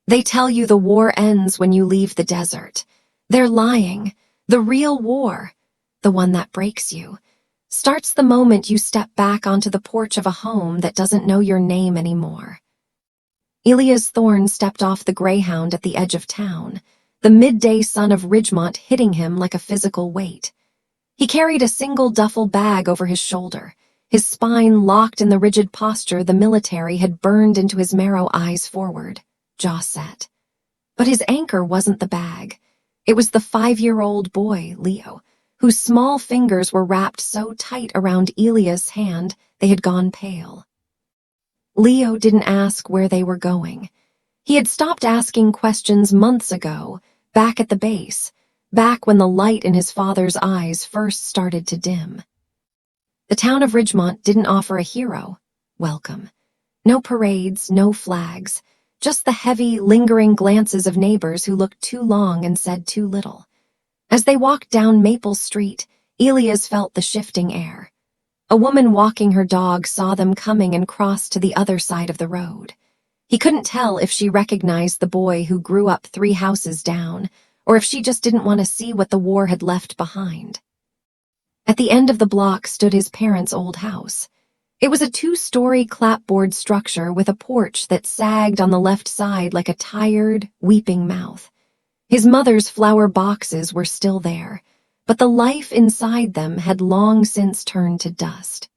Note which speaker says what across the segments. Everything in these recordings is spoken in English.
Speaker 1: They tell you the war ends when you leave the desert. They're lying. The real war, the one that breaks you, starts the moment you step back onto the porch of a home that doesn't know your name anymore. Elias Thorne stepped off the Greyhound at the edge of town, the midday sun of Ridgemont hitting him like a physical weight. He carried a single duffel bag over his shoulder, his spine locked in the rigid posture the military had burned into his marrow, eyes forward, jaw set. But his anchor wasn't the bag. It was the 5-year-old boy, Leo, whose small fingers were wrapped so tight around Elias' hand they had gone pale. Leo didn't ask where they were going. He had stopped asking questions months ago, back at the base, back when the light in his father's eyes first started to dim. The town of Ridgemont didn't offer a hero welcome. No parades, no flags, just the heavy, lingering glances of neighbors who looked too long and said too little. As they walked down Maple Street, Elias felt the shifting air. A woman walking her dog saw them coming and crossed to the other side of the road. He couldn't tell if she recognized the boy who grew up 3 houses down, or if she just didn't want to see what the war had left behind. At the end of the block stood his parents' old house. It was a 2-story clapboard structure with a porch that sagged on the left side like a tired, weeping mouth. His mother's flower boxes were still there, but the life inside them had long since turned to dust.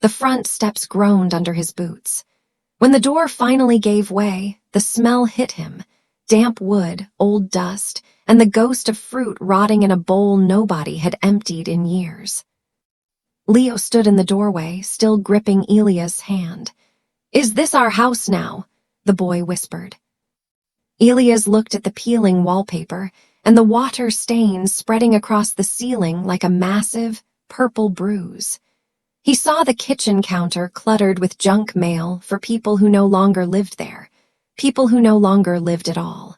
Speaker 1: The front steps groaned under his boots. When the door finally gave way, the smell hit him: damp wood, old dust, and the ghost of fruit rotting in a bowl nobody had emptied in years. Leo stood in the doorway, still gripping Elias' hand. "Is this our house now?" the boy whispered. Elias looked at the peeling wallpaper and the water stains spreading across the ceiling like a massive, purple bruise. He saw the kitchen counter cluttered with junk mail for people who no longer lived there, people who no longer lived at all.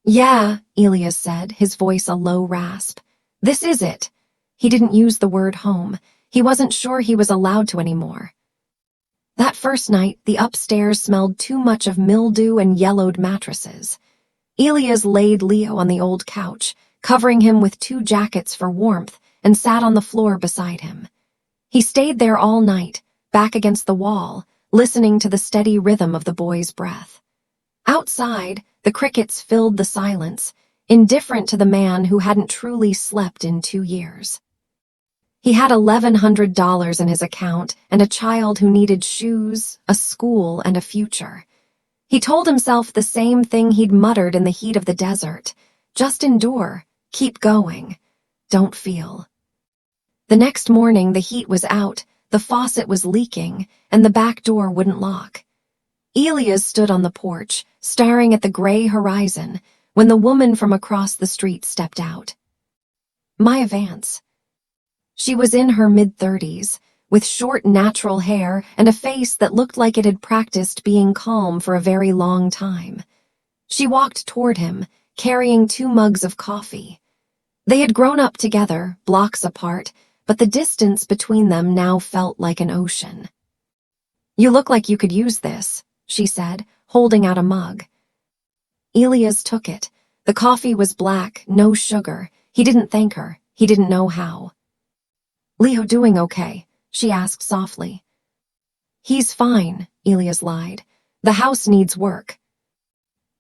Speaker 1: "Yeah," Elias said, his voice a low rasp. "This is it." He didn't use the word home. He wasn't sure he was allowed to anymore. That first night, the upstairs smelled too much of mildew and yellowed mattresses. Elias laid Leo on the old couch, covering him with 2 jackets for warmth, and sat on the floor beside him. He stayed there all night, back against the wall, listening to the steady rhythm of the boy's breath. Outside, the crickets filled the silence, indifferent to the man who hadn't truly slept in 2 years. He had $1,100 in his account and a child who needed shoes, a school, and a future. He told himself the same thing he'd muttered in the heat of the desert: just endure, keep going, don't feel. The next morning the heat was out, the faucet was leaking, and the back door wouldn't lock. Elias stood on the porch, staring at the gray horizon, when the woman from across the street stepped out. Maya Vance. She was in her mid-30s, with short natural hair and a face that looked like it had practiced being calm for a very long time. She walked toward him, carrying 2 mugs of coffee. They had grown up together, blocks apart, but the distance between them now felt like an ocean. "You look like you could use this," she said, holding out a mug. Elias took it. The coffee was black, no sugar. He didn't thank her. He didn't know how. "Leo doing okay?" she asked softly. "He's fine," Elias lied. "The house needs work."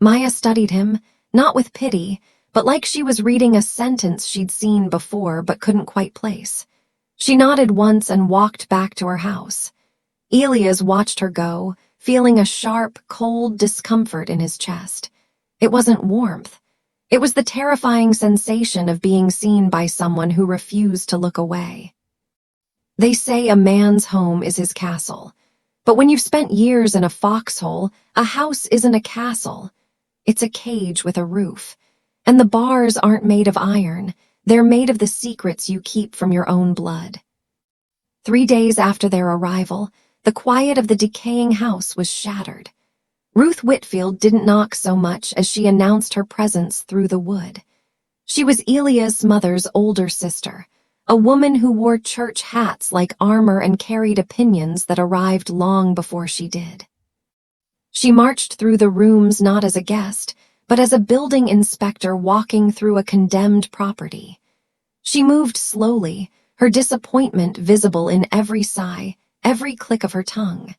Speaker 1: Maya studied him, not with pity, but like she was reading a sentence she'd seen before but couldn't quite place. She nodded once and walked back to her house. Elias watched her go, feeling a sharp, cold discomfort in his chest. It wasn't warmth. It was the terrifying sensation of being seen by someone who refused to look away. They say a man's home is his castle, but when you've spent years in a foxhole, a house isn't a castle. It's a cage with a roof, and the bars aren't made of iron. They're made of the secrets you keep from your own blood. 3 days after their arrival, the quiet of the decaying house was shattered. Ruth Whitfield didn't knock so much as she announced her presence through the wood. She was Elias' mother's older sister, a woman who wore church hats like armor and carried opinions that arrived long before she did. She marched through the rooms not as a guest, but as a building inspector walking through a condemned property. She moved slowly, her disappointment visible in every sigh, every click of her tongue.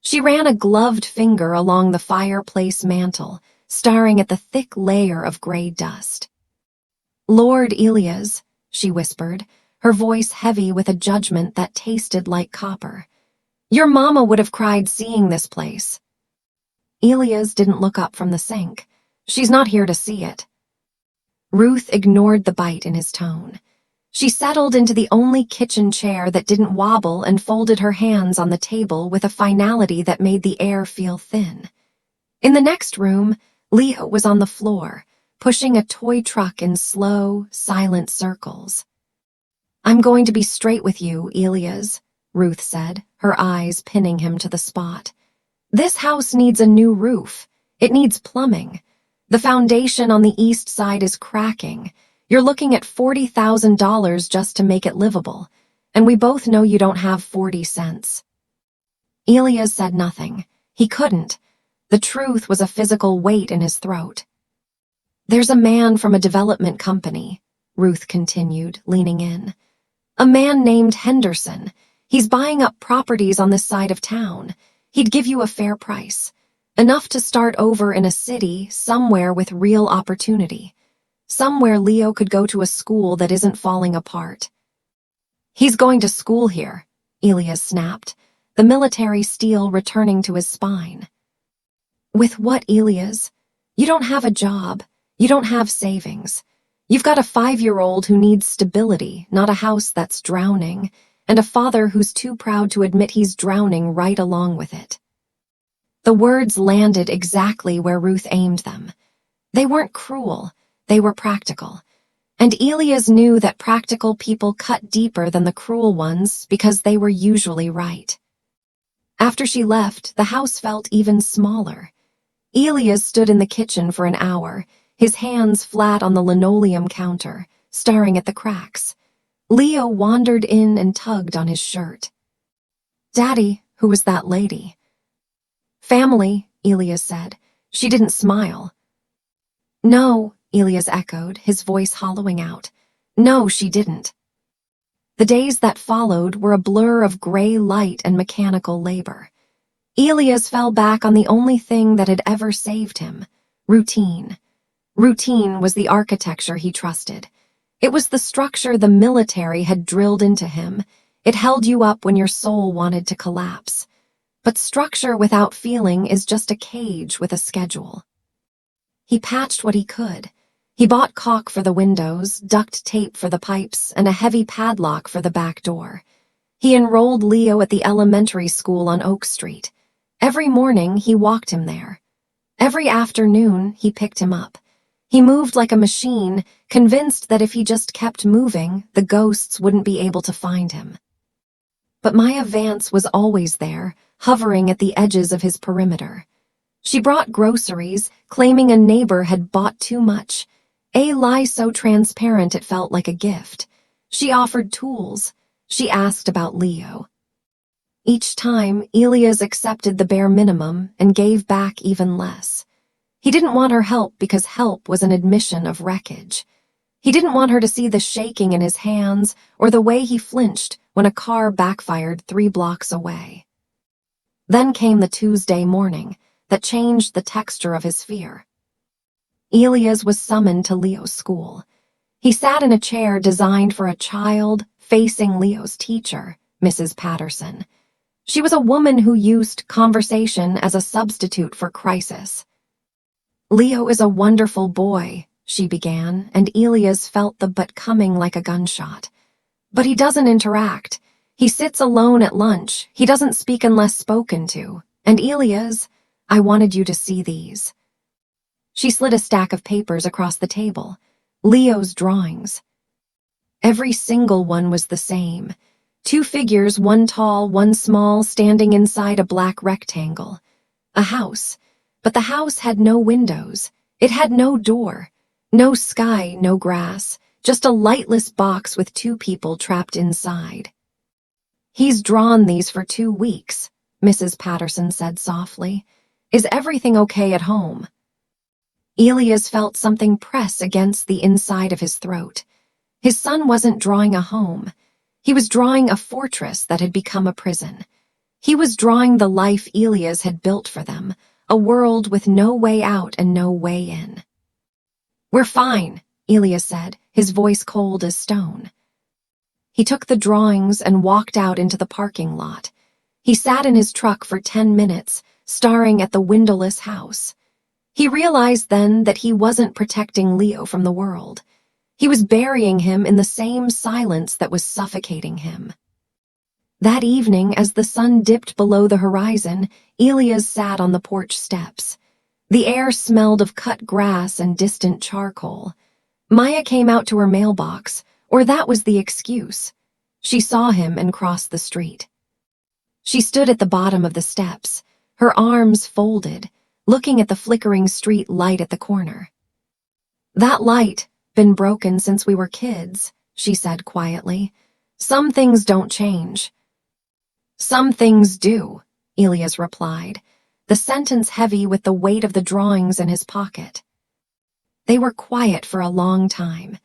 Speaker 1: She ran a gloved finger along the fireplace mantel, staring at the thick layer of gray dust. "Lord Elias," she whispered, her voice heavy with a judgment that tasted like copper. "Your mama would have cried seeing this place." Elias didn't look up from the sink. "She's not here to see it." Ruth ignored the bite in his tone. She settled into the only kitchen chair that didn't wobble and folded her hands on the table with a finality that made the air feel thin. In the next room, Leo was on the floor, pushing a toy truck in slow, silent circles. "I'm going to be straight with you, Elias," Ruth said, her eyes pinning him to the spot. "This house needs a new roof. It needs plumbing. The foundation on the east side is cracking. You're looking at $40,000 just to make it livable, and we both know you don't have 40 cents. Elias said nothing. He couldn't. The truth was a physical weight in his throat. "There's a man from a development company," Ruth continued, leaning in. "A man named Henderson. He's buying up properties on this side of town. He'd give you a fair price. Enough to start over in a city somewhere with real opportunity. Somewhere Leo could go to a school that isn't falling apart." "He's going to school here," Elias snapped, the military steel returning to his spine. "With what, Elias? You don't have a job. You don't have savings. You've got a 5-year-old who needs stability, not a house that's drowning, and a father who's too proud to admit he's drowning right along with it." The words landed exactly where Ruth aimed them. They weren't cruel. They were practical. And Elias knew that practical people cut deeper than the cruel ones because they were usually right. After she left, the house felt even smaller. Elias stood in the kitchen for an hour, his hands flat on the linoleum counter, staring at the cracks. Leo wandered in and tugged on his shirt. "Daddy, who was that lady?" "Family," Elias said. "She didn't smile." "No," Elias echoed, his voice hollowing out. "No, she didn't." The days that followed were a blur of gray light and mechanical labor. Elias fell back on the only thing that had ever saved him: routine. Routine was the architecture he trusted. It was the structure the military had drilled into him. It held you up when your soul wanted to collapse. But structure without feeling is just a cage with a schedule. He patched what he could. He bought caulk for the windows, duct tape for the pipes, and a heavy padlock for the back door. He enrolled Leo at the elementary school on Oak Street. Every morning, he walked him there. Every afternoon, he picked him up. He moved like a machine, convinced that if he just kept moving, the ghosts wouldn't be able to find him. But Maya Vance was always there, hovering at the edges of his perimeter. She brought groceries, claiming a neighbor had bought too much, a lie so transparent it felt like a gift. She offered tools. She asked about Leo. Each time, Elias accepted the bare minimum and gave back even less. He didn't want her help because help was an admission of wreckage. He didn't want her to see the shaking in his hands or the way he flinched when a car backfired 3 blocks away. Then came the Tuesday morning that changed the texture of his fear. Elias was summoned to Leo's school. He sat in a chair designed for a child facing Leo's teacher, Mrs. Patterson. She was a woman who used conversation as a substitute for crisis. "Leo is a wonderful boy," she began, and Elias felt the but coming like a gunshot. "But he doesn't interact. He sits alone at lunch. He doesn't speak unless spoken to. And Elias, I wanted you to see these." She slid a stack of papers across the table. Leo's drawings. Every single one was the same. 2 figures, one tall, one small, standing inside a black rectangle. A house. But the house had no windows. It had no door. No sky, no grass. Just a lightless box with 2 people trapped inside. "He's drawn these for 2 weeks," Mrs. Patterson said softly. Is everything okay at home? Elias felt something press against the inside of his throat. His son wasn't drawing a home. He was drawing a fortress that had become a prison. He was drawing the life Elias had built for them, a world with no way out and no way in. We're fine, Elias said, his voice cold as stone. He took the drawings and walked out into the parking lot. He sat in his truck for 10 minutes, staring at the windowless house. He realized then that he wasn't protecting Leo from the world. He was burying him in the same silence that was suffocating him. That evening, as the sun dipped below the horizon, Elias sat on the porch steps. The air smelled of cut grass and distant charcoal. Maya came out to her mailbox, or that was the excuse. She saw him and crossed the street. She stood at the bottom of the steps, her arms folded, looking at the flickering street light at the corner. That light, been broken since we were kids, she said quietly. Some things don't change. Some things do, Elias replied, the sentence heavy with the weight of the drawings in his pocket. They were quiet for a long time.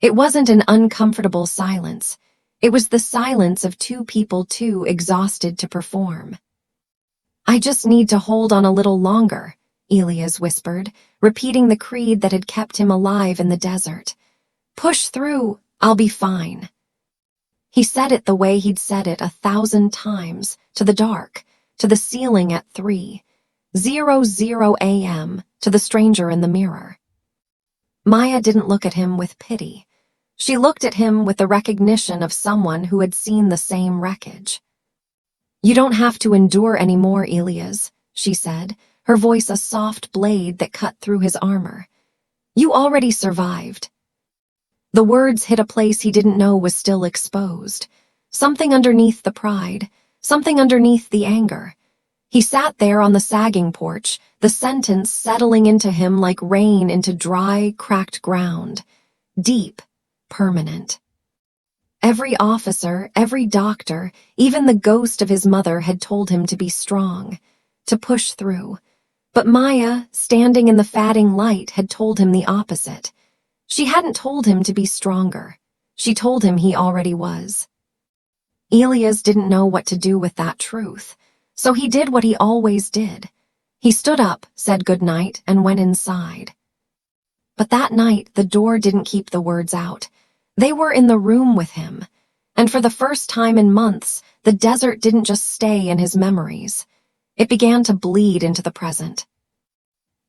Speaker 1: It wasn't an uncomfortable silence. It was the silence of two people too exhausted to perform. I just need to hold on a little longer, Elias whispered, repeating the creed that had kept him alive in the desert. Push through, I'll be fine. He said it the way he'd said it 1,000 times, to the dark, to the ceiling at 3:00 a.m., to the stranger in the mirror. Maya didn't look at him with pity. She looked at him with the recognition of someone who had seen the same wreckage. You don't have to endure anymore, Elias, she said, her voice a soft blade that cut through his armor. You already survived. The words hit a place he didn't know was still exposed. Something underneath the pride, something underneath the anger. He sat there on the sagging porch, the sentence settling into him like rain into dry, cracked ground. Deep, permanent. Every officer, every doctor, even the ghost of his mother had told him to be strong, to push through. But Maya, standing in the fading light, had told him the opposite. She hadn't told him to be stronger. She told him he already was. Elias didn't know what to do with that truth, so he did what he always did. He stood up, said goodnight, and went inside. But that night, the door didn't keep the words out. They were in the room with him, and for the first time in months, the desert didn't just stay in his memories. It began to bleed into the present.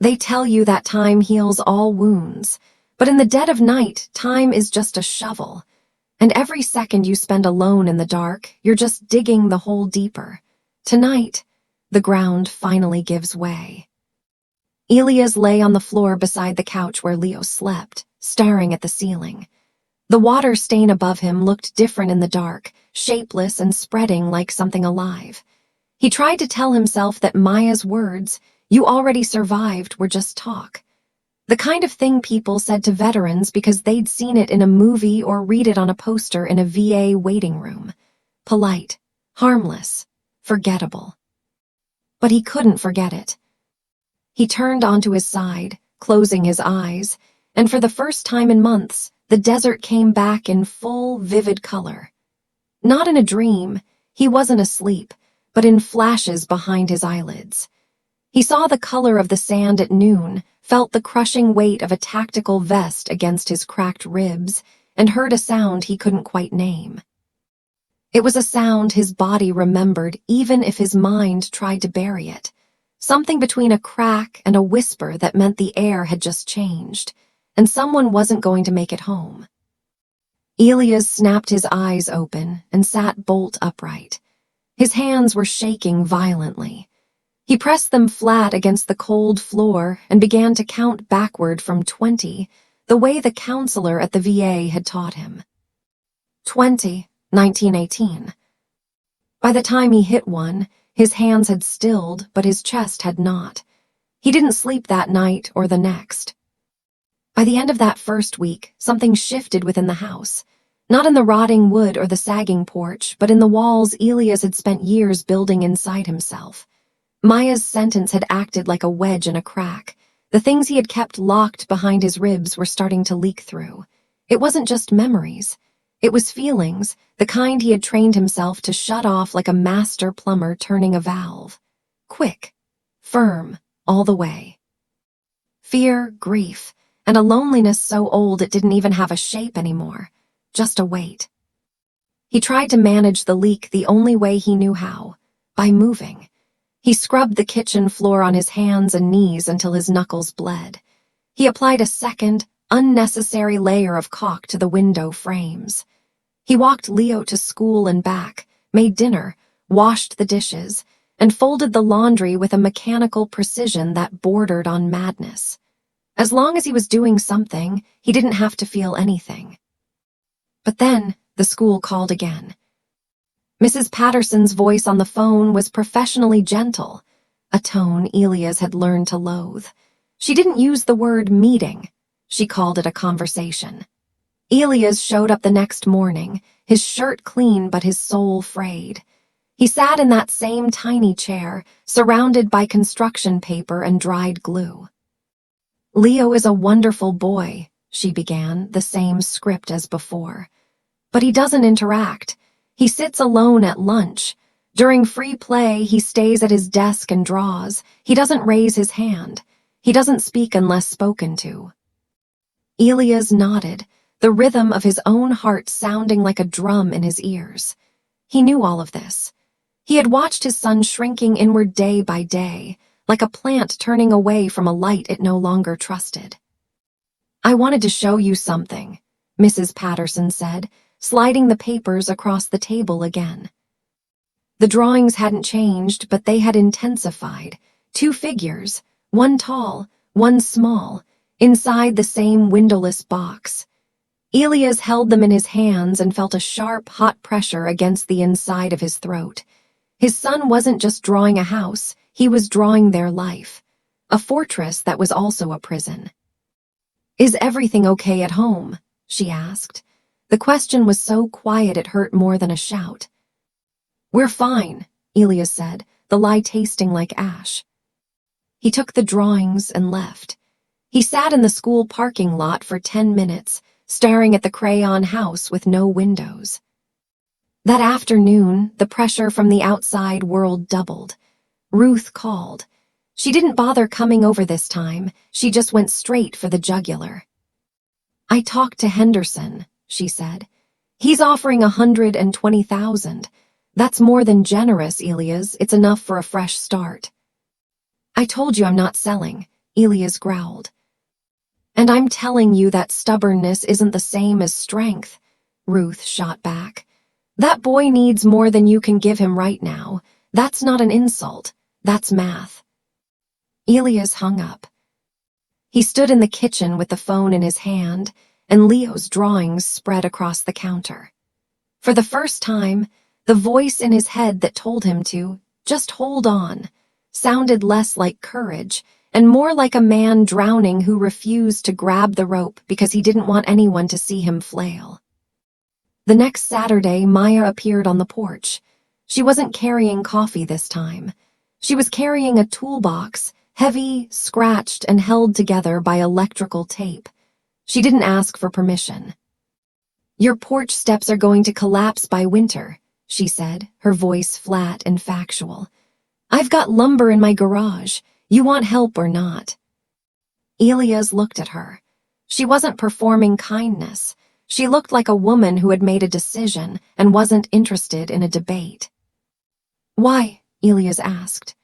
Speaker 1: They tell you that time heals all wounds, but in the dead of night, time is just a shovel, and every second you spend alone in the dark, you're just digging the hole deeper. Tonight, the ground finally gives way. Elias lay on the floor beside the couch where Leo slept, staring at the ceiling. The water stain above him looked different in the dark, shapeless and spreading like something alive. He tried to tell himself that Maya's words, "You already survived," were just talk. The kind of thing people said to veterans because they'd seen it in a movie or read it on a poster in a VA waiting room. Polite, harmless, forgettable. But he couldn't forget it. He turned onto his side, closing his eyes, and for the first time in months, the desert came back in full, vivid color. Not in a dream, he wasn't asleep, but in flashes behind his eyelids. He saw the color of the sand at noon, felt the crushing weight of a tactical vest against his cracked ribs, and heard a sound he couldn't quite name. It was a sound his body remembered even if his mind tried to bury it. Something between a crack and a whisper that meant the air had just changed, and someone wasn't going to make it home. Elias snapped his eyes open and sat bolt upright. His hands were shaking violently. He pressed them flat against the cold floor and began to count backward from 20, the way the counselor at the VA had taught him. 20, 1918. By the time he hit one, his hands had stilled, but his chest had not. He didn't sleep that night or the next. By the end of that first week, something shifted within the house. Not in the rotting wood or the sagging porch, but in the walls Elias had spent years building inside himself. Maya's sentence had acted like a wedge in a crack. The things he had kept locked behind his ribs were starting to leak through. It wasn't just memories. It was feelings, the kind he had trained himself to shut off like a master plumber turning a valve. Quick, firm, all the way. Fear, grief, and a loneliness so old it didn't even have a shape anymore, just a weight. He tried to manage the leak the only way he knew how, by moving. He scrubbed the kitchen floor on his hands and knees until his knuckles bled. He applied a second, unnecessary layer of caulk to the window frames. He walked Leo to school and back, made dinner, washed the dishes, and folded the laundry with a mechanical precision that bordered on madness. As long as he was doing something, he didn't have to feel anything. But then, the school called again. Mrs. Patterson's voice on the phone was professionally gentle, a tone Elias had learned to loathe. She didn't use the word meeting. She called it a conversation. Elias showed up the next morning, his shirt clean but his soul frayed. He sat in that same tiny chair, surrounded by construction paper and dried glue. "Leo is a wonderful boy," she began, the same script as before. "But he doesn't interact. He sits alone at lunch. During free play, he stays at his desk and draws. He doesn't raise his hand. He doesn't speak unless spoken to." Elias nodded, the rhythm of his own heart sounding like a drum in his ears. He knew all of this. He had watched his son shrinking inward day by day, like a plant turning away from a light it no longer trusted. "I wanted to show you something," Mrs. Patterson said, sliding the papers across the table again. The drawings hadn't changed, but they had intensified. 2 figures, one tall, one small, inside the same windowless box. Elias held them in his hands and felt a sharp, hot pressure against the inside of his throat. His son wasn't just drawing a house, he was drawing their life. A fortress that was also a prison. "Is everything okay at home?" she asked. The question was so quiet it hurt more than a shout. "We're fine," Elias said, the lie tasting like ash. He took the drawings and left. He sat in the school parking lot for 10 minutes, staring at the crayon house with no windows. That afternoon, the pressure from the outside world doubled. Ruth called. She didn't bother coming over this time, she just went straight for the jugular. "I talked to Henderson," she said. "He's offering 120,000. That's more than generous, Elias. It's enough for a fresh start." "I told you I'm not selling," Elias growled. "And I'm telling you that stubbornness isn't the same as strength," Ruth shot back. "That boy needs more than you can give him right now. That's not an insult. That's math." Elias hung up. He stood in the kitchen with the phone in his hand, and Leo's drawings spread across the counter. For the first time, the voice in his head that told him to just hold on sounded less like courage and more like a man drowning who refused to grab the rope because he didn't want anyone to see him flail. The next Saturday, Maya appeared on the porch. She wasn't carrying coffee this time. She was carrying a toolbox, heavy, scratched, and held together by electrical tape. She didn't ask for permission. "Your porch steps are going to collapse by winter," she said, her voice flat and factual. "I've got lumber in my garage. You want help or not?" Elias looked at her. She wasn't performing kindness. She looked like a woman who had made a decision and wasn't interested in a debate. "Why?" Elias asked.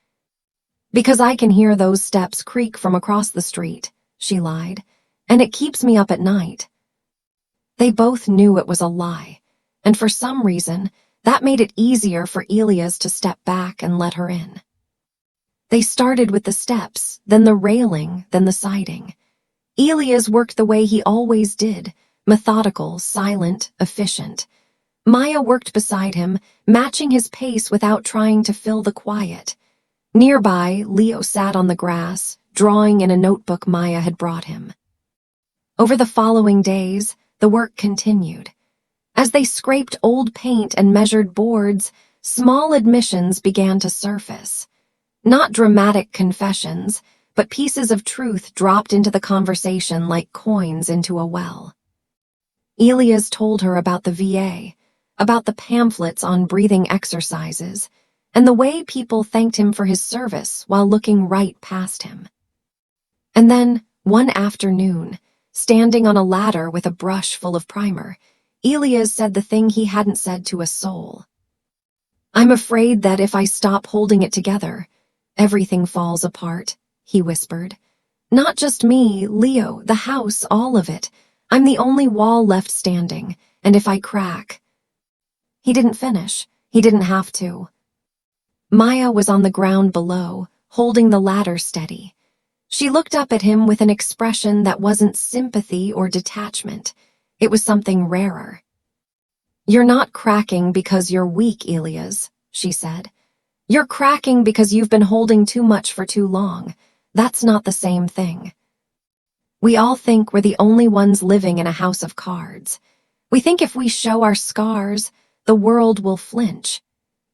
Speaker 1: "Because I can hear those steps creak from across the street," she lied, "and it keeps me up at night." They both knew it was a lie, and for some reason, that made it easier for Elias to step back and let her in. They started with the steps, then the railing, then the siding. Elias worked the way he always did, methodical, silent, efficient. Maya worked beside him, matching his pace without trying to fill the quiet. Nearby, Leo sat on the grass, drawing in a notebook Maya had brought him. Over the following days, the work continued. As they scraped old paint and measured boards, small admissions began to surface. Not dramatic confessions, but pieces of truth dropped into the conversation like coins into a well. Elias told her about the VA, about the pamphlets on breathing exercises, and the way people thanked him for his service while looking right past him. And then, one afternoon, standing on a ladder with a brush full of primer, Elias said the thing he hadn't said to a soul. "I'm afraid that if I stop holding it together, everything falls apart," he whispered. "Not just me, Leo, the house, all of it. I'm the only wall left standing, and if I crack—" He didn't finish. He didn't have to. Maya was on the ground below, holding the ladder steady. She looked up at him with an expression that wasn't sympathy or detachment. It was something rarer. "You're not cracking because you're weak, Elias," she said. "You're cracking because you've been holding too much for too long. That's not the same thing. We all think we're the only ones living in a house of cards. We think if we show our scars, the world will flinch.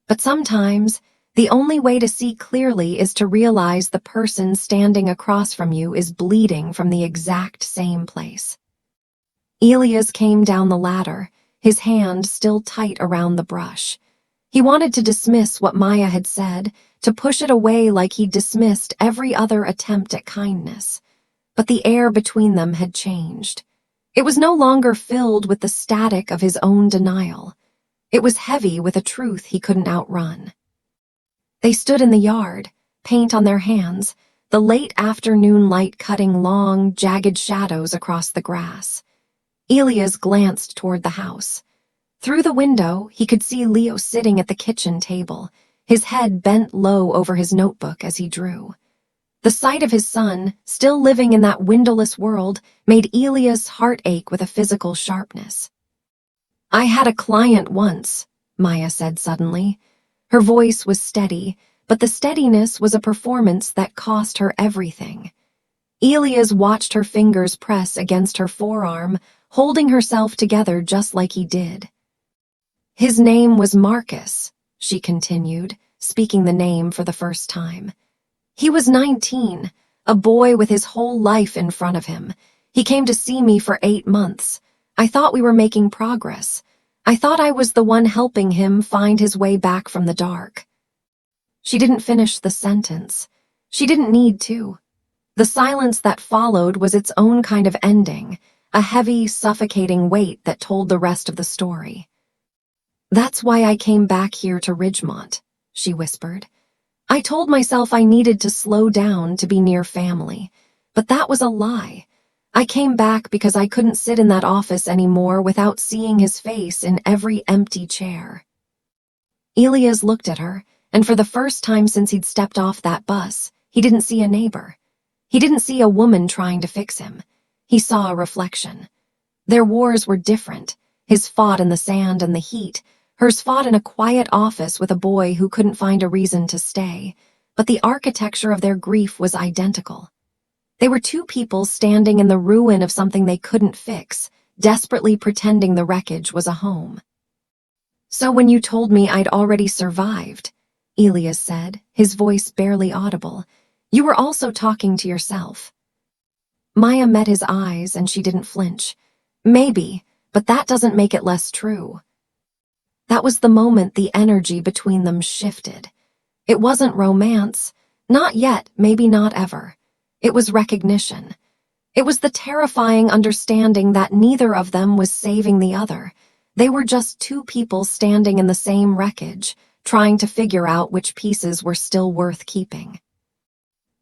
Speaker 1: But sometimes, the only way to see clearly is to realize the person standing across from you is bleeding from the exact same place." Elias came down the ladder, his hand still tight around the brush. He wanted to dismiss what Maya had said, to push it away like he'd dismissed every other attempt at kindness. But the air between them had changed. It was no longer filled with the static of his own denial. It was heavy with a truth he couldn't outrun. They stood in the yard, paint on their hands, the late afternoon light cutting long, jagged shadows across the grass. Elias glanced toward the house. Through the window, he could see Leo sitting at the kitchen table, his head bent low over his notebook as he drew. The sight of his son, still living in that windowless world, made Elias' heart ache with a physical sharpness. "I had a client once," Maya said suddenly. Her voice was steady, but the steadiness was a performance that cost her everything. Elias watched her fingers press against her forearm, holding herself together just like he did. "His name was Marcus," she continued, speaking the name for the first time. "He was 19, a boy with his whole life in front of him. He came to see me for 8 months. I thought we were making progress. I thought I was the one helping him find his way back from the dark." She didn't finish the sentence. She didn't need to. The silence that followed was its own kind of ending, a heavy, suffocating weight that told the rest of the story. "That's why I came back here to Ridgemont," she whispered. "I told myself I needed to slow down to be near family, but that was a lie. I came back because I couldn't sit in that office anymore without seeing his face in every empty chair." Elias looked at her, and for the first time since he'd stepped off that bus, he didn't see a neighbor. He didn't see a woman trying to fix him. He saw a reflection. Their wars were different. His fought in the sand and the heat. Hers fought in a quiet office with a boy who couldn't find a reason to stay. But the architecture of their grief was identical. They were two people standing in the ruin of something they couldn't fix, desperately pretending the wreckage was a home. "So when you told me I'd already survived," Elias said, his voice barely audible, "you were also talking to yourself." Maya met his eyes and she didn't flinch. "Maybe, but that doesn't make it less true." That was the moment the energy between them shifted. It wasn't romance. Not yet, maybe not ever. It was recognition. It was the terrifying understanding that neither of them was saving the other. They were just two people standing in the same wreckage, trying to figure out which pieces were still worth keeping.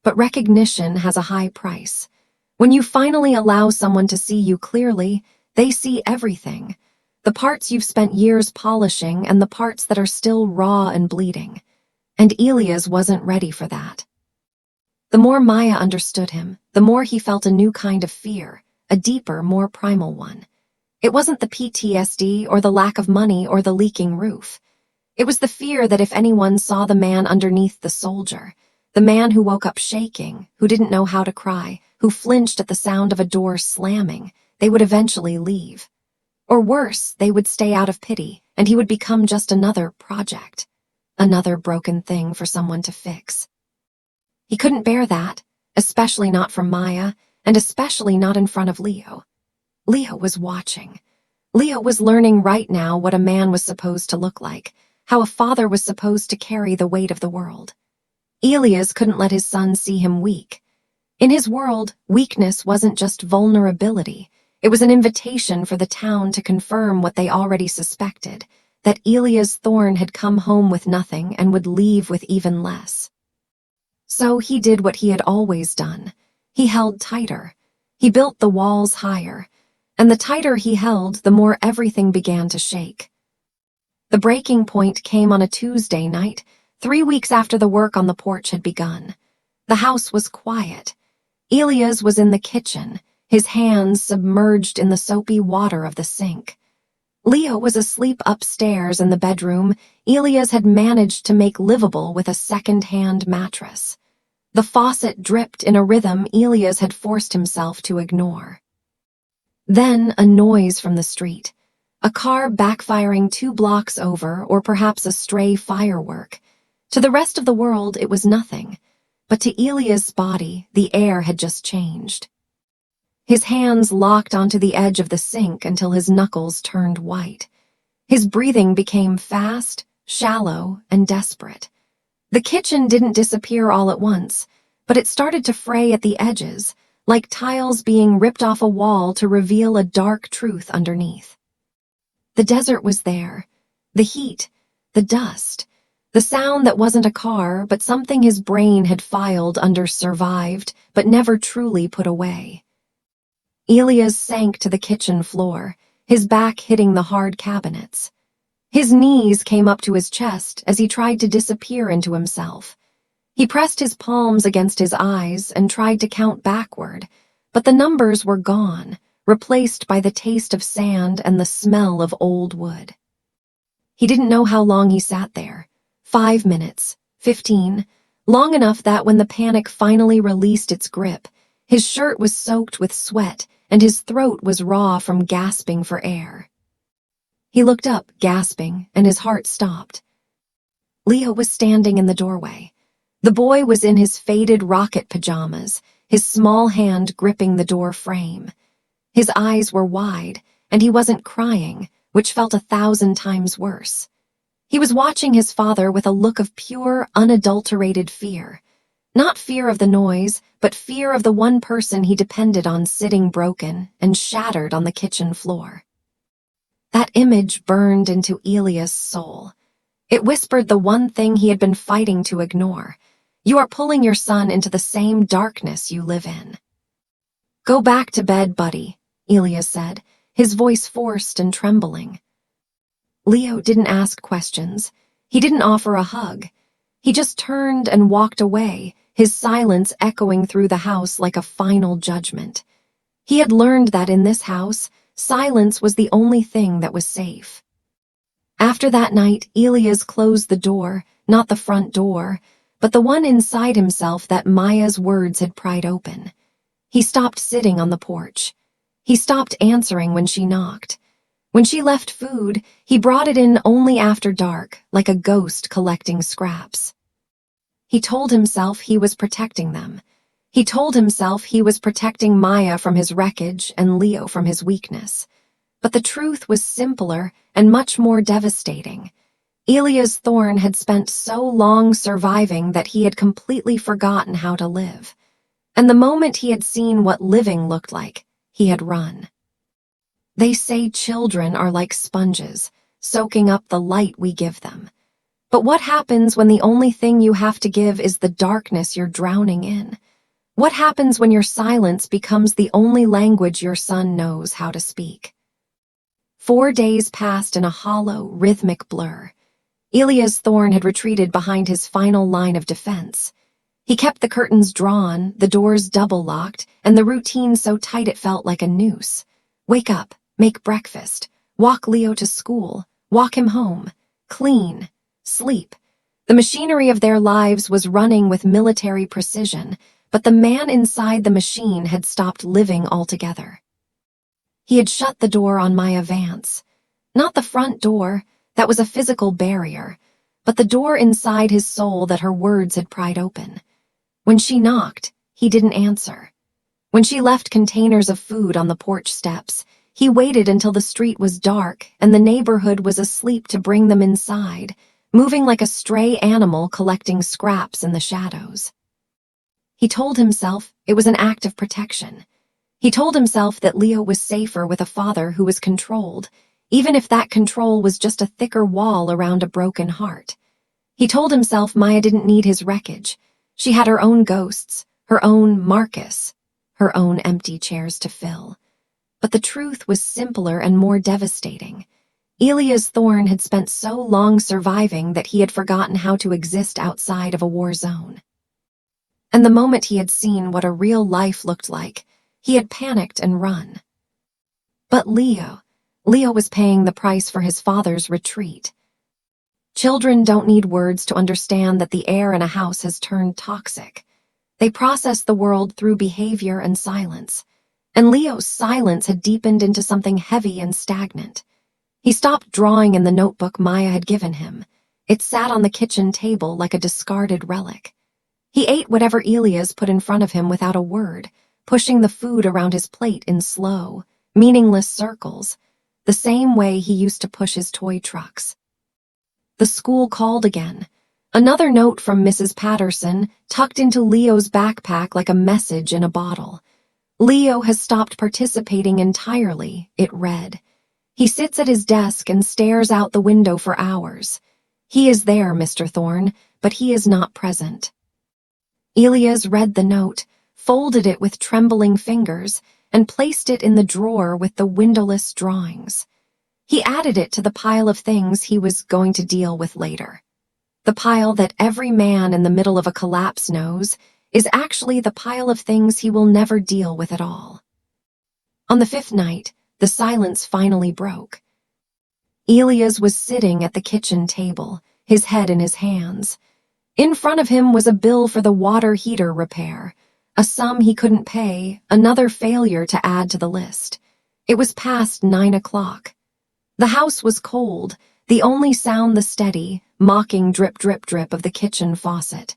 Speaker 1: But recognition has a high price. When you finally allow someone to see you clearly, they see everything. The parts you've spent years polishing and the parts that are still raw and bleeding. And Elias wasn't ready for that. The more Maya understood him, the more he felt a new kind of fear, a deeper, more primal one. It wasn't the PTSD or the lack of money or the leaking roof. It was the fear that if anyone saw the man underneath the soldier, the man who woke up shaking, who didn't know how to cry, who flinched at the sound of a door slamming, they would eventually leave. Or worse, they would stay out of pity, and he would become just another project, another broken thing for someone to fix. He couldn't bear that, especially not from Maya, and especially not in front of Leo. Leo was watching. Leo was learning right now what a man was supposed to look like, how a father was supposed to carry the weight of the world. Elias couldn't let his son see him weak. In his world, weakness wasn't just vulnerability. It was an invitation for the town to confirm what they already suspected, that Elias Thorne had come home with nothing and would leave with even less. So he did what he had always done. He held tighter. He built the walls higher. And the tighter he held, the more everything began to shake. The breaking point came on a Tuesday night, 3 weeks after the work on the porch had begun. The house was quiet. Elias was in the kitchen, his hands submerged in the soapy water of the sink. Leo was asleep upstairs in the bedroom Elias had managed to make livable with a second-hand mattress. The faucet dripped in a rhythm Elias had forced himself to ignore. Then a noise from the street. A car backfiring 2 blocks over, or perhaps a stray firework. To the rest of the world, it was nothing. But to Elias' body, the air had just changed. His hands locked onto the edge of the sink until his knuckles turned white. His breathing became fast, shallow, and desperate. The kitchen didn't disappear all at once, but it started to fray at the edges, like tiles being ripped off a wall to reveal a dark truth underneath. The desert was there. The heat, the dust, the sound that wasn't a car, but something his brain had filed under survived, but never truly put away. Elias sank to the kitchen floor, his back hitting the hard cabinets. His knees came up to his chest as he tried to disappear into himself. He pressed his palms against his eyes and tried to count backward, but the numbers were gone, replaced by the taste of sand and the smell of old wood. He didn't know how long he sat there. 5 minutes, 15, long enough that when the panic finally released its grip, his shirt was soaked with sweat and his throat was raw from gasping for air. He looked up, gasping, and his heart stopped. Leo was standing in the doorway. The boy was in his faded rocket pajamas, his small hand gripping the door frame. His eyes were wide, and he wasn't crying, which felt 1,000 times worse. He was watching his father with a look of pure, unadulterated fear. Not fear of the noise, but fear of the one person he depended on sitting broken and shattered on the kitchen floor. That image burned into Elias' soul. It whispered the one thing he had been fighting to ignore. You are pulling your son into the same darkness you live in. Go back to bed, buddy, Elias said, his voice forced and trembling. Leo didn't ask questions. He didn't offer a hug. He just turned and walked away, his silence echoing through the house like a final judgment. He had learned that in this house, silence was the only thing that was safe. After that night, Elias closed the door, not the front door, but the one inside himself that Maya's words had pried open. He stopped sitting on the porch. He stopped answering when she knocked. When she left food, he brought it in only after dark, like a ghost collecting scraps. He told himself he was protecting them. He told himself he was protecting Maya from his wreckage and Leo from his weakness. But the truth was simpler and much more devastating. Elias Thorne had spent so long surviving that he had completely forgotten how to live. And the moment he had seen what living looked like, he had run. They say children are like sponges, soaking up the light we give them. But what happens when the only thing you have to give is the darkness you're drowning in? What happens when your silence becomes the only language your son knows how to speak? 4 days passed in a hollow, rhythmic blur. Elias Thorne had retreated behind his final line of defense. He kept the curtains drawn, the doors double-locked, and the routine so tight it felt like a noose. Wake up, make breakfast, walk Leo to school, walk him home, clean, sleep. The machinery of their lives was running with military precision, but the man inside the machine had stopped living altogether. He had shut the door on Maya Vance. Not the front door, that was a physical barrier, but the door inside his soul that her words had pried open. When she knocked, he didn't answer. When she left containers of food on the porch steps, he waited until the street was dark and the neighborhood was asleep to bring them inside, moving like a stray animal collecting scraps in the shadows. He told himself it was an act of protection. He told himself that Leo was safer with a father who was controlled, even if that control was just a thicker wall around a broken heart. He told himself Maya didn't need his wreckage. She had her own ghosts, her own Marcus, her own empty chairs to fill. But the truth was simpler and more devastating. Elias Thorne had spent so long surviving that he had forgotten how to exist outside of a war zone. And the moment he had seen what a real life looked like, he had panicked and run. But Leo was paying the price for his father's retreat. Children don't need words to understand that the air in a house has turned toxic. They process the world through behavior and silence. And Leo's silence had deepened into something heavy and stagnant. He stopped drawing in the notebook Maya had given him. It sat on the kitchen table like a discarded relic. He ate whatever Elias put in front of him without a word, pushing the food around his plate in slow, meaningless circles, the same way he used to push his toy trucks. The school called again. Another note from Mrs. Patterson tucked into Leo's backpack like a message in a bottle. Leo has stopped participating entirely, it read. He sits at his desk and stares out the window for hours. He is there, Mr. Thorne, but he is not present. Elias read the note, folded it with trembling fingers, and placed it in the drawer with the windowless drawings. He added it to the pile of things he was going to deal with later. The pile that every man in the middle of a collapse knows is actually the pile of things he will never deal with at all. On the fifth night, the silence finally broke. Elias was sitting at the kitchen table, his head in his hands. In front of him was a bill for the water heater repair, a sum he couldn't pay, another failure to add to the list. It was past 9 o'clock. The house was cold, the only sound the steady, mocking drip, drip, drip of the kitchen faucet.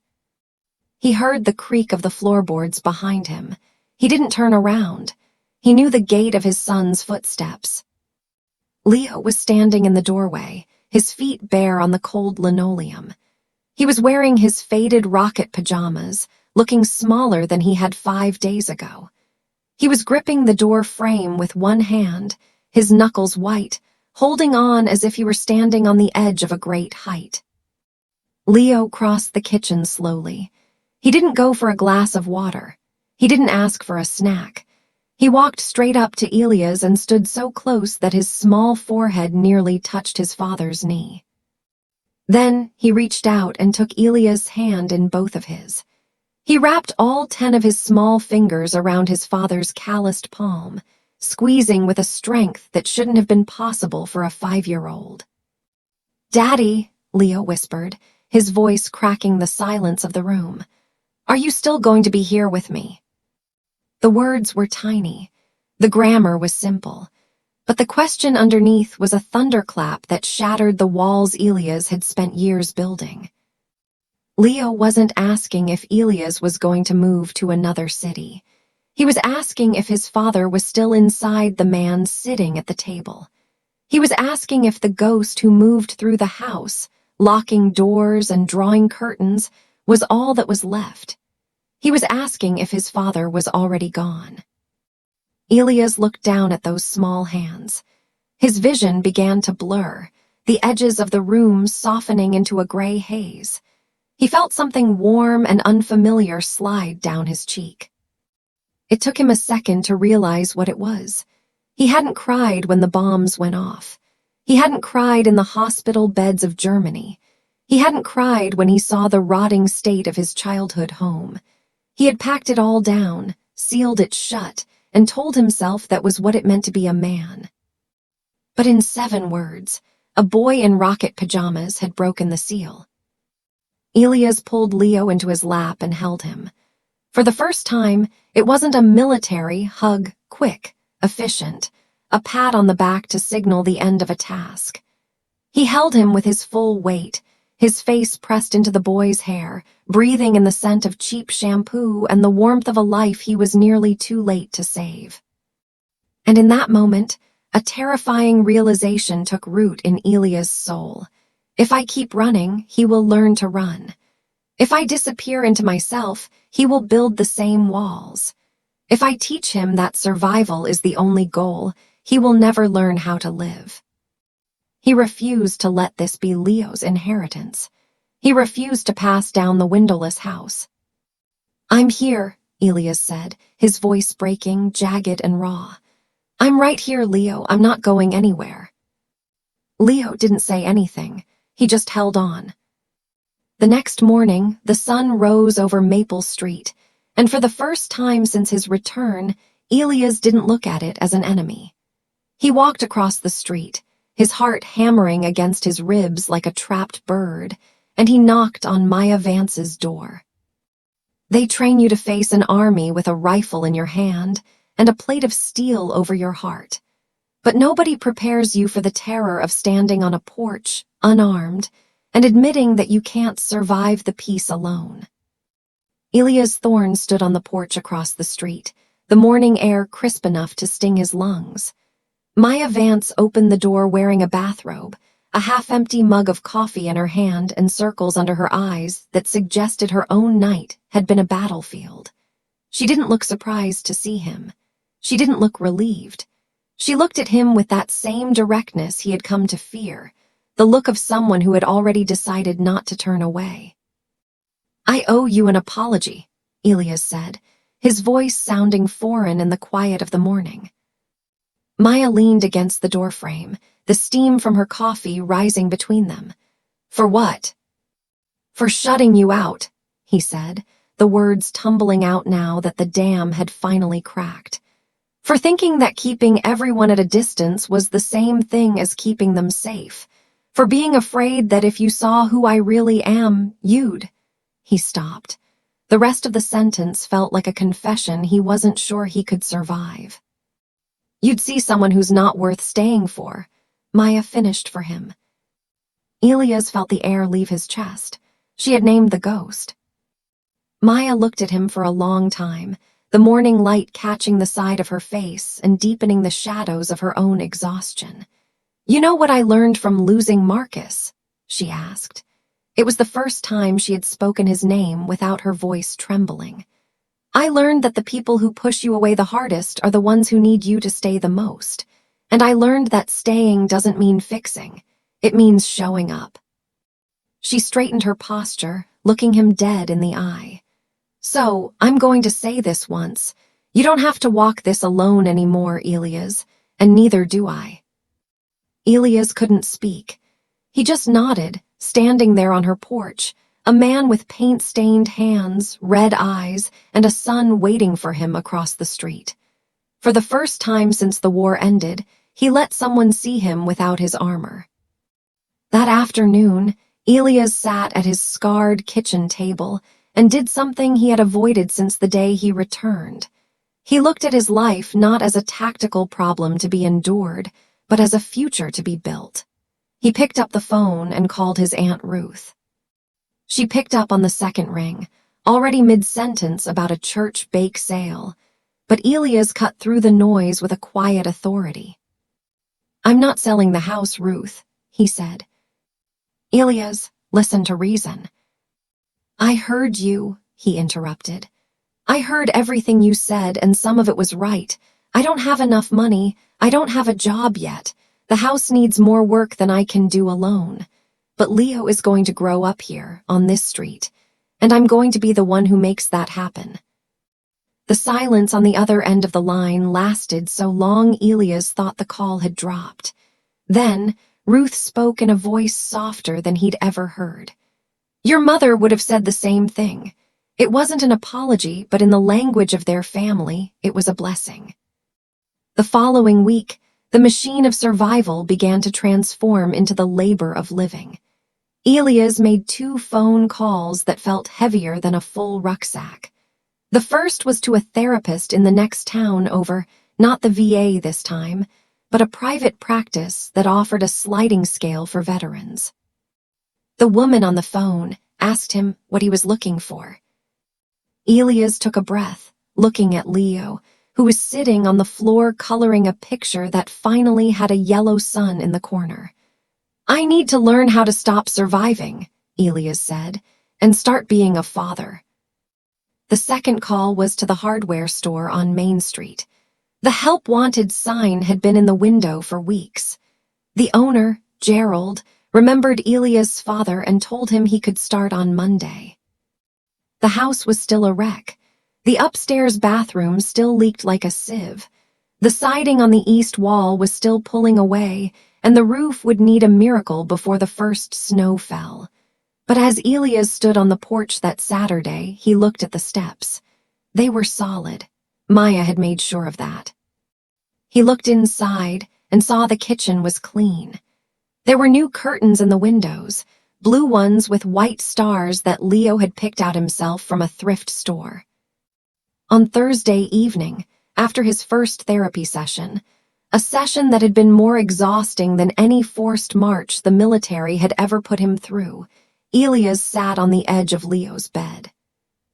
Speaker 1: He heard the creak of the floorboards behind him. He didn't turn around. He knew the gait of his son's footsteps. Leo was standing in the doorway, his feet bare on the cold linoleum. He was wearing his faded rocket pajamas, looking smaller than he had 5 days ago. He was gripping the door frame with one hand, his knuckles white, holding on as if he were standing on the edge of a great height. Leo crossed the kitchen slowly. He didn't go for a glass of water. He didn't ask for a snack. He walked straight up to Elias and stood so close that his small forehead nearly touched his father's knee. Then he reached out and took Elias' hand in both of his. He wrapped all 10 of his small fingers around his father's calloused palm, squeezing with a strength that shouldn't have been possible for a 5-year-old. "Daddy," Leo whispered, his voice cracking the silence of the room. "Are you still going to be here with me?" The words were tiny. The grammar was simple. But the question underneath was a thunderclap that shattered the walls Elias had spent years building. Leo wasn't asking if Elias was going to move to another city. He was asking if his father was still inside the man sitting at the table. He was asking if the ghost who moved through the house, locking doors and drawing curtains, was all that was left. He was asking if his father was already gone. Elias looked down at those small hands. His vision began to blur, the edges of the room softening into a gray haze. He felt something warm and unfamiliar slide down his cheek. It took him a second to realize what it was. He hadn't cried when the bombs went off. He hadn't cried in the hospital beds of Germany. He hadn't cried when he saw the rotting state of his childhood home. He had packed it all down, sealed it shut, and told himself that was what it meant to be a man. But in 7 words, a boy in rocket pajamas had broken the seal. Elias pulled Leo into his lap and held him. For the first time, it wasn't a military hug, quick, efficient, a pat on the back to signal the end of a task. He held him with his full weight, his face pressed into the boy's hair, breathing in the scent of cheap shampoo and the warmth of a life he was nearly too late to save. And in that moment, a terrifying realization took root in Elia's soul. If I keep running, he will learn to run. If I disappear into myself, he will build the same walls. If I teach him that survival is the only goal, he will never learn how to live. He refused to let this be Leo's inheritance. He refused to pass down the windowless house. "I'm here," Elias said, his voice breaking, jagged and raw. "I'm right here, Leo. I'm not going anywhere." Leo didn't say anything. He just held on. The next morning, the sun rose over Maple Street, and for the first time since his return, Elias didn't look at it as an enemy. He walked across the street, his heart hammering against his ribs like a trapped bird, and he knocked on Maya Vance's door. They train you to face an army with a rifle in your hand and a plate of steel over your heart. But nobody prepares you for the terror of standing on a porch, unarmed, and admitting that you can't survive the peace alone. Elias Thorne stood on the porch across the street, the morning air crisp enough to sting his lungs. Maya Vance opened the door wearing a bathrobe, a half-empty mug of coffee in her hand and circles under her eyes that suggested her own night had been a battlefield. She didn't look surprised to see him. She didn't look relieved. She looked at him with that same directness he had come to fear, the look of someone who had already decided not to turn away. "I owe you an apology," Elias said, his voice sounding foreign in the quiet of the morning. Maya leaned against the doorframe, the steam from her coffee rising between them. "For what?" "For shutting you out," he said, the words tumbling out now that the dam had finally cracked. "For thinking that keeping everyone at a distance was the same thing as keeping them safe. For being afraid that if you saw who I really am, you'd—" He stopped. The rest of the sentence felt like a confession he wasn't sure he could survive. "You'd see someone who's not worth staying for," Maya finished for him. Elias felt the air leave his chest. She had named the ghost. Maya looked at him for a long time, the morning light catching the side of her face and deepening the shadows of her own exhaustion. "You know what I learned from losing Marcus?" she asked. It was the first time she had spoken his name without her voice trembling. "I learned that the people who push you away the hardest are the ones who need you to stay the most. And I learned that staying doesn't mean fixing. It means showing up." She straightened her posture, looking him dead in the eye. "So, I'm going to say this once. You don't have to walk this alone anymore, Elias, and neither do I." Elias couldn't speak. He just nodded, standing there on her porch, a man with paint-stained hands, red eyes, and a son waiting for him across the street. For the first time since the war ended, he let someone see him without his armor. That afternoon, Elias sat at his scarred kitchen table and did something he had avoided since the day he returned. He looked at his life not as a tactical problem to be endured, but as a future to be built. He picked up the phone and called his Aunt Ruth. She picked up on the second ring, already mid-sentence about a church bake sale, but Elias cut through the noise with a quiet authority. "I'm not selling the house, Ruth," he said. "Elias, listen to reason." "I heard you," he interrupted. "I heard everything you said, and some of it was right. I don't have enough money. I don't have a job yet. The house needs more work than I can do alone. But Leo is going to grow up here, on this street, and I'm going to be the one who makes that happen." The silence on the other end of the line lasted so long Elias thought the call had dropped. Then, Ruth spoke in a voice softer than he'd ever heard. "Your mother would have said the same thing. It wasn't an apology, but in the language of their family, it was a blessing." The following week, the machine of survival began to transform into the labor of living. Elias made 2 phone calls that felt heavier than a full rucksack. The first was to a therapist in the next town over, not the VA this time, but a private practice that offered a sliding scale for veterans. The woman on the phone asked him what he was looking for. Elias took a breath, looking at Leo, who was sitting on the floor coloring a picture that finally had a yellow sun in the corner. "I need to learn how to stop surviving," Elias said, "and start being a father." The second call was to the hardware store on Main Street. The help wanted sign had been in the window for weeks. The owner, Gerald, remembered Elias' father and told him he could start on Monday. The house was still a wreck. The upstairs bathroom still leaked like a sieve. The siding on the east wall was still pulling away, and the roof would need a miracle before the first snow fell. But as Elias stood on the porch that Saturday, he looked at the steps. They were solid. Maya had made sure of that. He looked inside and saw the kitchen was clean. There were new curtains in the windows, blue ones with white stars that Leo had picked out himself from a thrift store. On Thursday evening, after his first therapy session, a session that had been more exhausting than any forced march the military had ever put him through, Elias sat on the edge of Leo's bed.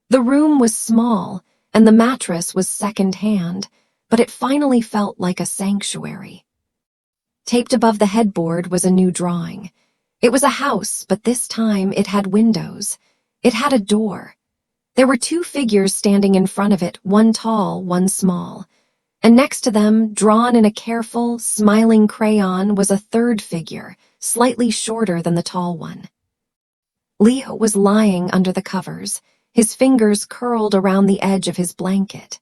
Speaker 1: The room was small, and the mattress was second-hand, but it finally felt like a sanctuary. Taped above the headboard was a new drawing. It was a house, but this time it had windows. It had a door. There were two figures standing in front of it, one tall, one small. And next to them, drawn in a careful, smiling crayon, was a third figure, slightly shorter than the tall one. Leo was lying under the covers, his fingers curled around the edge of his blanket.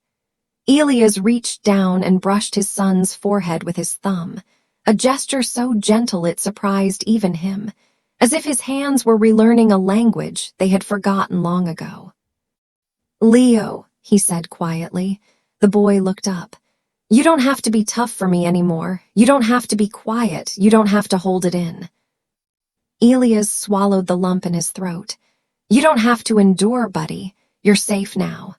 Speaker 1: Elias reached down and brushed his son's forehead with his thumb, a gesture so gentle it surprised even him, as if his hands were relearning a language they had forgotten long ago. "Leo," he said quietly. The boy looked up. "You don't have to be tough for me anymore. You don't have to be quiet. You don't have to hold it in." Elias swallowed the lump in his throat. "You don't have to endure, buddy. You're safe now."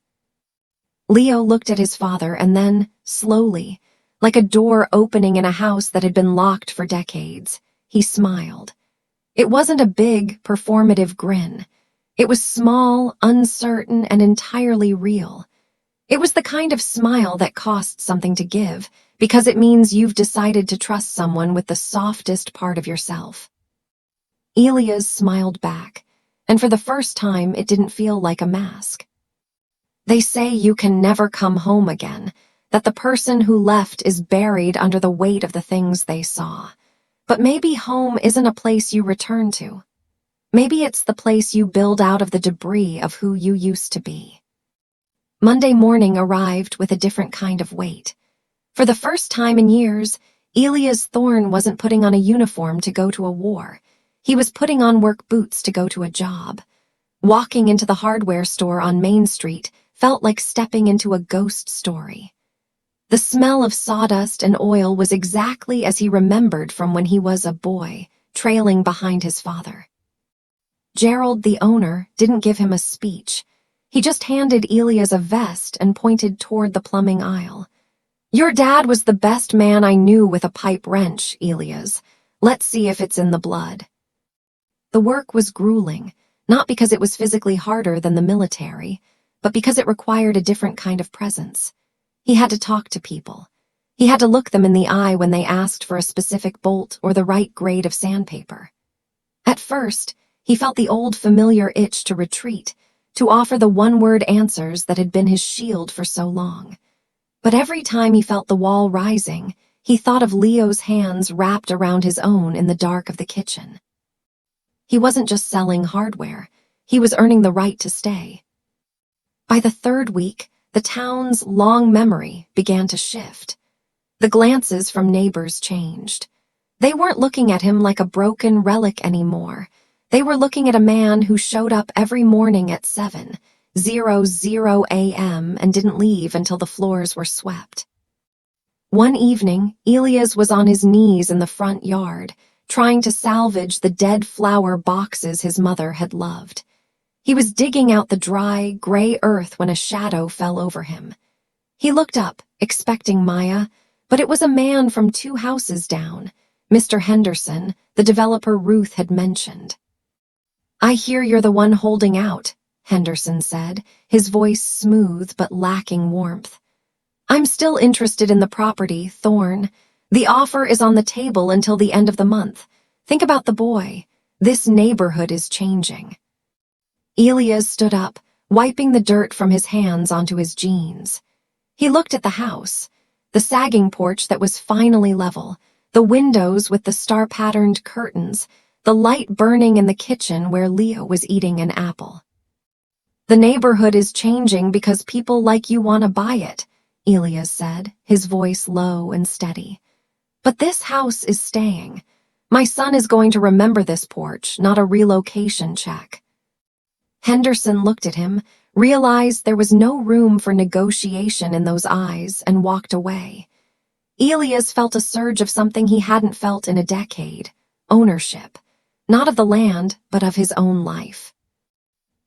Speaker 1: Leo looked at his father and then, slowly, like a door opening in a house that had been locked for decades, he smiled. It wasn't a big, performative grin. It was small, uncertain, and entirely real. It was the kind of smile that costs something to give, because it means you've decided to trust someone with the softest part of yourself. Elias smiled back, and for the first time it didn't feel like a mask. They say you can never come home again, that the person who left is buried under the weight of the things they saw. But maybe home isn't a place you return to. Maybe it's the place you build out of the debris of who you used to be. Monday morning arrived with a different kind of weight. For the first time in years, Elias Thorne wasn't putting on a uniform to go to a war. He was putting on work boots to go to a job. Walking into the hardware store on Main Street felt like stepping into a ghost story. The smell of sawdust and oil was exactly as he remembered from when he was a boy, trailing behind his father. Gerald, the owner, didn't give him a speech. He just handed Elias a vest and pointed toward the plumbing aisle. "Your dad was the best man I knew with a pipe wrench, Elias. Let's see if it's in the blood." The work was grueling, not because it was physically harder than the military, but because it required a different kind of presence. He had to talk to people. He had to look them in the eye when they asked for a specific bolt or the right grade of sandpaper. At first, he felt the old familiar itch to retreat, to offer the one-word answers that had been his shield for so long. But every time he felt the wall rising, he thought of Leo's hands wrapped around his own in the dark of the kitchen. He wasn't just selling hardware. He was earning the right to stay. By the third week, the town's long memory began to shift. The glances from neighbors changed. They weren't looking at him like a broken relic anymore. They were looking at a man who showed up every morning at 7:00 a.m. and didn't leave until the floors were swept. One evening, Elias was on his knees in the front yard, trying to salvage the dead flower boxes his mother had loved. He was digging out the dry, gray earth when a shadow fell over him. He looked up, expecting Maya, but it was a man from 2 houses down, Mr. Henderson, the developer Ruth had mentioned. I hear you're the one holding out, Henderson said, his voice smooth but lacking warmth. I'm still interested in the property, Thorne. The offer is on the table until the end of the month. Think about the boy. This neighborhood is changing. Elias stood up, wiping the dirt from his hands onto his jeans. He looked at the house, the sagging porch that was finally level, the windows with the star-patterned curtains, the light burning in the kitchen where Leo was eating an apple. The neighborhood is changing because people like you want to buy it, Elias said, his voice low and steady. But this house is staying. My son is going to remember this porch, not a relocation check. Henderson looked at him, realized there was no room for negotiation in those eyes, and walked away. Elias felt a surge of something he hadn't felt in a decade: ownership, not of the land, but of his own life.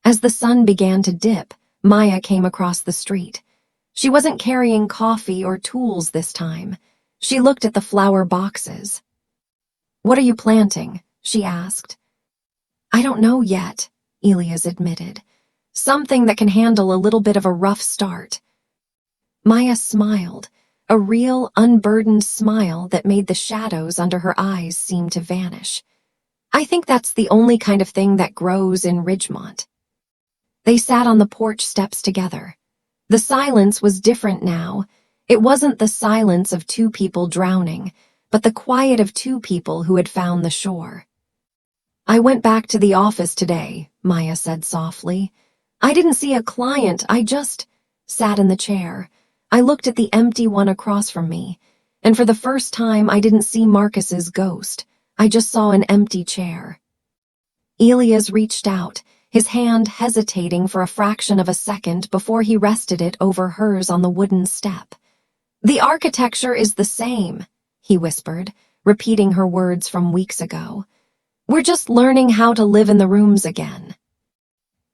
Speaker 1: As the sun began to dip, Maya came across the street. She wasn't carrying coffee or tools this time. She looked at the flower boxes. "What are you planting?" she asked. "I don't know yet," Elias admitted. "Something that can handle a little bit of a rough start." Maya smiled, a real, unburdened smile that made the shadows under her eyes seem to vanish. "I think that's the only kind of thing that grows in Ridgemont." They sat on the porch steps together. The silence was different now. It wasn't the silence of two people drowning, but the quiet of two people who had found the shore. "I went back to the office today," Maya said softly. "I didn't see a client, I just sat in the chair. I looked at the empty one across from me, and for the first time I didn't see Marcus's ghost. I just saw an empty chair." Elias reached out, his hand hesitating for a fraction of a second before he rested it over hers on the wooden step. "The architecture is the same," he whispered, repeating her words from weeks ago. "We're just learning how to live in the rooms again."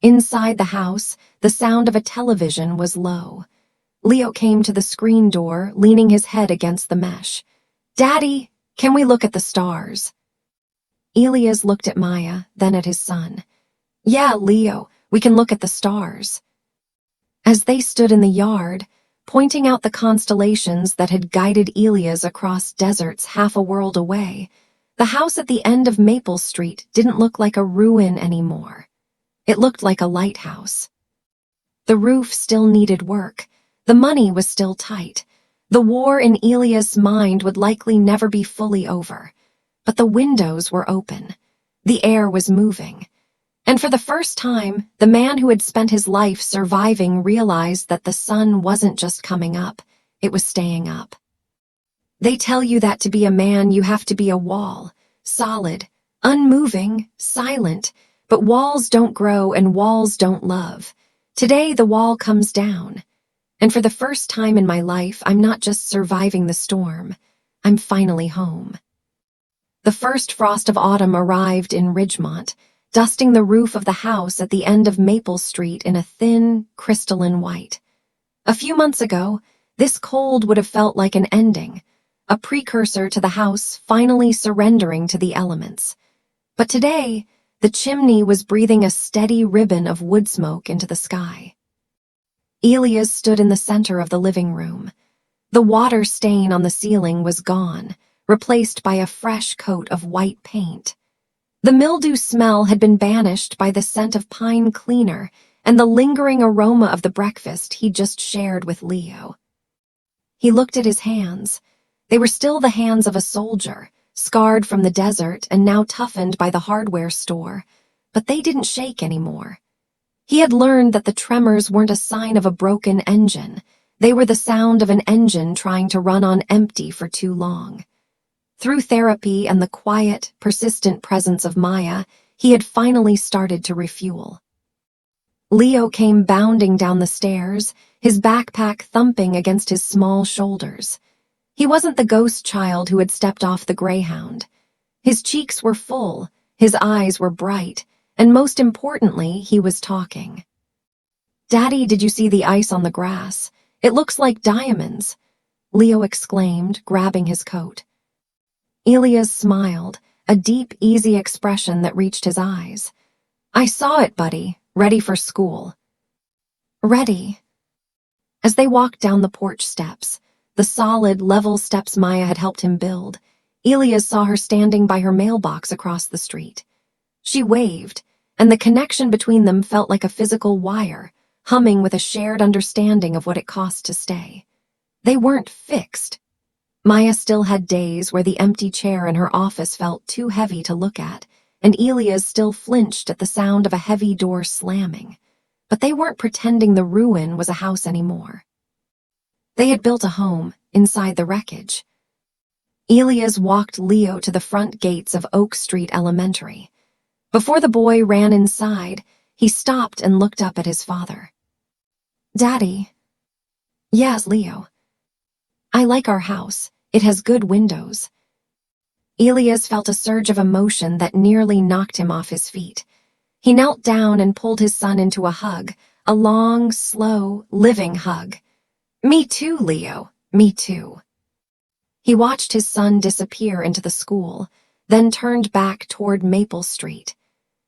Speaker 1: Inside the house, the sound of a television was low. Leo came to the screen door, leaning his head against the mesh. "Daddy, can we look at the stars?" Elias looked at Maya, then at his son. "Yeah, Leo, we can look at the stars." As they stood in the yard, pointing out the constellations that had guided Elias across deserts half a world away, the house at the end of Maple Street didn't look like a ruin anymore. It looked like a lighthouse. The roof still needed work. The money was still tight. The war in Elias' mind would likely never be fully over. But the windows were open. The air was moving. And for the first time, the man who had spent his life surviving realized that the sun wasn't just coming up, it was staying up. They tell you that to be a man you have to be a wall, solid, unmoving, silent, but walls don't grow and walls don't love. Today the wall comes down. And for the first time in my life, I'm not just surviving the storm, I'm finally home. The first frost of autumn arrived in Ridgemont, dusting the roof of the house at the end of Maple Street in a thin, crystalline white. A few months ago, this cold would have felt like an ending, a precursor to the house finally surrendering to the elements. But today, the chimney was breathing a steady ribbon of wood smoke into the sky. Elias stood in the center of the living room. The water stain on the ceiling was gone, replaced by a fresh coat of white paint. The mildew smell had been banished by the scent of pine cleaner and the lingering aroma of the breakfast he'd just shared with Leo. He looked at his hands. They were still the hands of a soldier, scarred from the desert and now toughened by the hardware store, but they didn't shake anymore. He had learned that the tremors weren't a sign of a broken engine. They were the sound of an engine trying to run on empty for too long. Through therapy and the quiet, persistent presence of Maya, he had finally started to refuel. Leo came bounding down the stairs, his backpack thumping against his small shoulders. He wasn't the ghost child who had stepped off the Greyhound. His cheeks were full, his eyes were bright, and most importantly, he was talking. "Daddy, did you see the ice on the grass? It looks like diamonds," Leo exclaimed, grabbing his coat. Elias smiled, a deep, easy expression that reached his eyes. I saw it, buddy. Ready for school. Ready. As they walked down the porch steps, the solid, level steps Maya had helped him build, Elias saw her standing by her mailbox across the street. She waved, and the connection between them felt like a physical wire, humming with a shared understanding of what it cost to stay. They weren't fixed. Maya still had days where the empty chair in her office felt too heavy to look at, and Elias still flinched at the sound of a heavy door slamming. But they weren't pretending the ruin was a house anymore. They had built a home inside the wreckage. Elias walked Leo to the front gates of Oak Street Elementary. Before the boy ran inside, he stopped and looked up at his father. Daddy. Yes, Leo. I like our house. It has good windows. Elias felt a surge of emotion that nearly knocked him off his feet. He knelt down and pulled his son into a hug, a long, slow, living hug. Me too, Leo. Me too. He watched his son disappear into the school, then turned back toward Maple Street.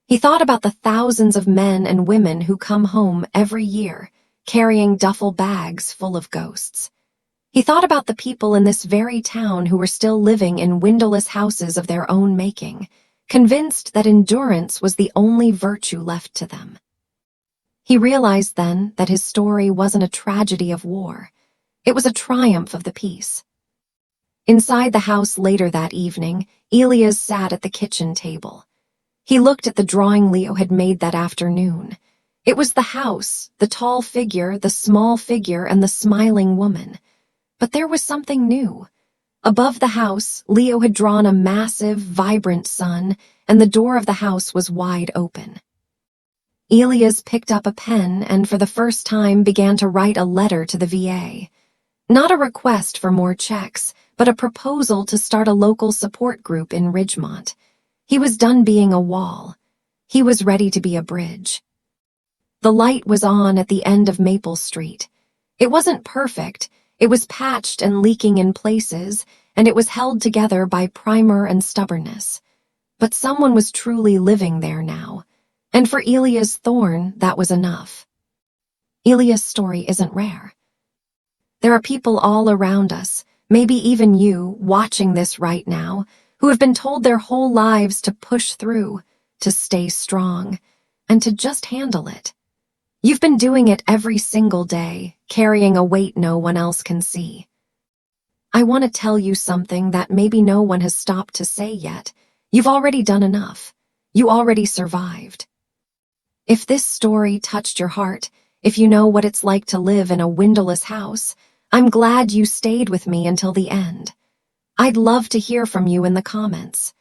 Speaker 1: He thought about the thousands of men and women who come home every year, carrying duffel bags full of ghosts. He thought about the people in this very town who were still living in windowless houses of their own making, convinced that endurance was the only virtue left to them. He realized then that his story wasn't a tragedy of war. It was a triumph of the peace. Inside the house later that evening, Elias sat at the kitchen table. He looked at the drawing Leo had made that afternoon. It was the house, the tall figure, the small figure, and the smiling woman. But there was something new. Above the house, Leo had drawn a massive, vibrant sun, and the door of the house was wide open. Elias picked up a pen and for the first time began to write a letter to the VA. Not a request for more checks, but a proposal to start a local support group in Ridgemont. He was done being a wall. He was ready to be a bridge. The light was on at the end of Maple Street. It wasn't perfect. It was patched and leaking in places, and it was held together by primer and stubbornness. But someone was truly living there now, and for Elias Thorne, that was enough. Elias' story isn't rare. There are people all around us, maybe even you, watching this right now, who have been told their whole lives to push through, to stay strong, and to just handle it. You've been doing it every single day, carrying a weight no one else can see. I want to tell you something that maybe no one has stopped to say yet. You've already done enough. You already survived. If this story touched your heart, if you know what it's like to live in a windowless house, I'm glad you stayed with me until the end. I'd love to hear from you in the comments.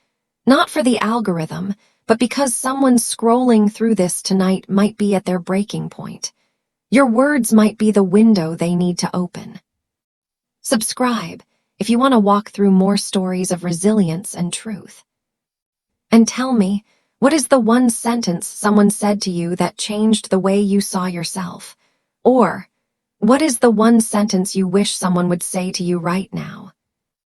Speaker 1: Not for the algorithm, but because someone scrolling through this tonight might be at their breaking point. Your words might be the window they need to open. Subscribe if you want to walk through more stories of resilience and truth. And tell me, what is the one sentence someone said to you that changed the way you saw yourself? Or, what is the one sentence you wish someone would say to you right now?